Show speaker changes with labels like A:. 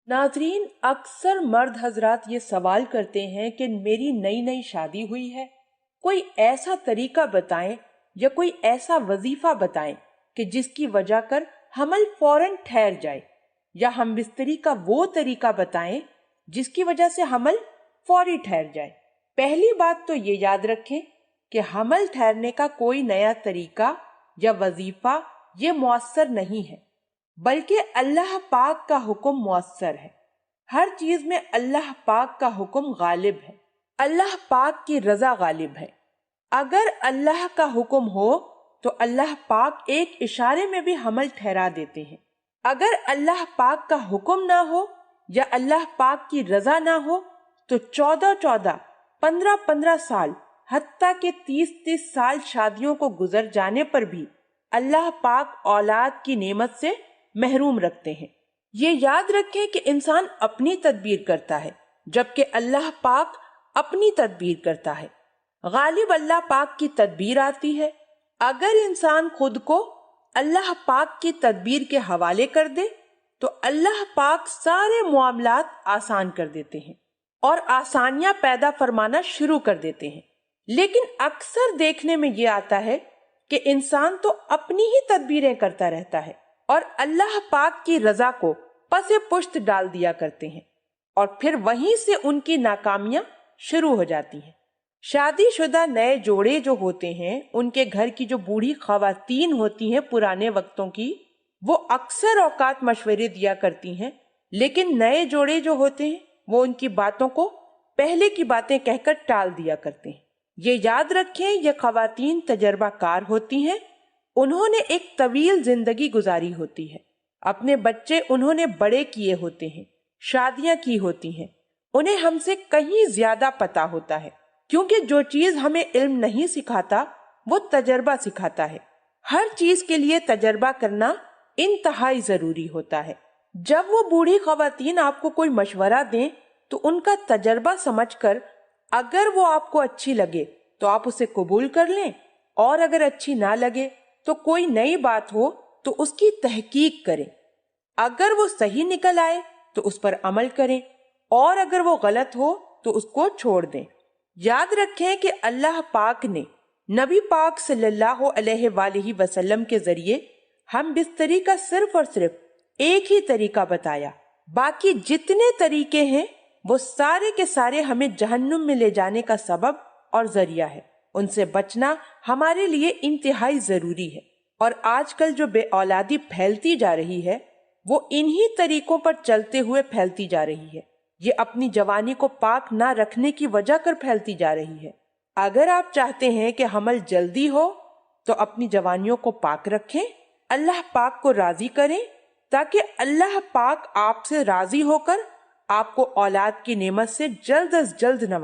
A: नाजरीन, अक्सर मर्द हजरात ये सवाल करते हैं कि मेरी नई नई शादी हुई है, कोई ऐसा तरीका बताएं या कोई ऐसा वजीफा बताएं कि जिसकी वजह कर हमल फौरन ठहर जाए, या हम बिस्तरी का वो तरीका बताएं जिसकी वजह से हमल फौरी ठहर जाए। पहली बात तो ये याद रखें कि हमल ठहरने का कोई नया तरीका या वजीफा ये मुअस्सर नहीं है, बल्कि अल्लाह पाक का हुक्म मुअस्सर है। हर चीज में अल्लाह पाक का हुक्म गालिब है, अल्लाह पाक की रजा गालिब है। अगर अल्लाह का हुक्म हो तो अल्लाह पाक एक इशारे में भी हमल ठहरा देते हैं। अगर अल्लाह पाक का हुक्म ना हो या अल्लाह पाक की रजा ना हो तो 14-14, 15-15 साल, हत्ता के 30-30 साल शादियों को गुजर जाने पर भी अल्लाह पाक औलाद की नेमत से महरूम रखते हैं। ये याद रखें कि इंसान अपनी तदबीर करता है, जबकि अल्लाह पाक अपनी तदबीर करता है। गालिब अल्लाह पाक की तदबीर आती है। अगर इंसान खुद को अल्लाह पाक की तदबीर के हवाले कर दे तो अल्लाह पाक सारे मामलात आसान कर देते हैं और आसानियां पैदा फरमाना शुरू कर देते हैं। लेकिन अक्सर देखने में ये आता है कि इंसान तो अपनी ही तदबीरें करता रहता है और अल्लाह पाक की रजा को पसे पुश्त डाल दिया करते हैं, और फिर वहीं से उनकी नाकामियां शुरू हो जाती हैं। शादीशुदा नए जोड़े जो होते हैं, उनके घर की जो बूढ़ी खवातीन होती हैं पुराने वक्तों की, वो अक्सर औकात मशवरे दिया करती हैं, लेकिन नए जोड़े जो होते हैं वो उनकी बातों को पहले की बातें कहकर टाल दिया करते हैं। ये याद रखें, ये खवातीन तजर्बाकार होती हैं, उन्होंने एक तवील जिंदगी गुजारी होती है, अपने बच्चे उन्होंने बड़े किए होते हैं, शादियां की होती हैं, उन्हें हमसे कहीं ज्यादा पता होता है, क्योंकि जो चीज हमें इल्म नहीं सिखाता वो तजर्बा सिखाता है। हर चीज के लिए तजर्बा करना इंतहाई जरूरी होता है। जब वो बूढ़ी खवातीन आपको कोई मशवरा दें तो उनका तजर्बा समझकर अगर वो आपको अच्छी लगे तो आप उसे कबूल कर लें, और अगर अच्छी ना लगे तो कोई नई बात हो तो उसकी तहकीक करें। अगर वो सही निकल आए तो उस पर अमल करें, और अगर वो गलत हो तो उसको छोड़ दें। याद रखें कि अल्लाह पाक ने नबी पाक सल्लल्लाहु अलैहि वसल्लम के जरिए हम बिस्तरी का सिर्फ और सिर्फ एक ही तरीका बताया, बाकी जितने तरीके हैं वो सारे के सारे हमें जहन्नुम में ले जाने का सबब और जरिया है। उनसे बचना हमारे लिए इंतहाई जरूरी है। और आजकल जो बेऔलादी फैलती जा रही है वो इन्हीं तरीकों पर चलते हुए फैलती जा रही है। ये अपनी जवानी को पाक ना रखने की वजह कर फैलती जा रही है। अगर आप चाहते हैं कि हमल जल्दी हो तो अपनी जवानियों को पाक रखें, अल्लाह पाक को राजी करें, ताकि अल्लाह पाक आपसे राजी होकर आपको औलाद की नेमत से जल्द अज जल्द नवाजे।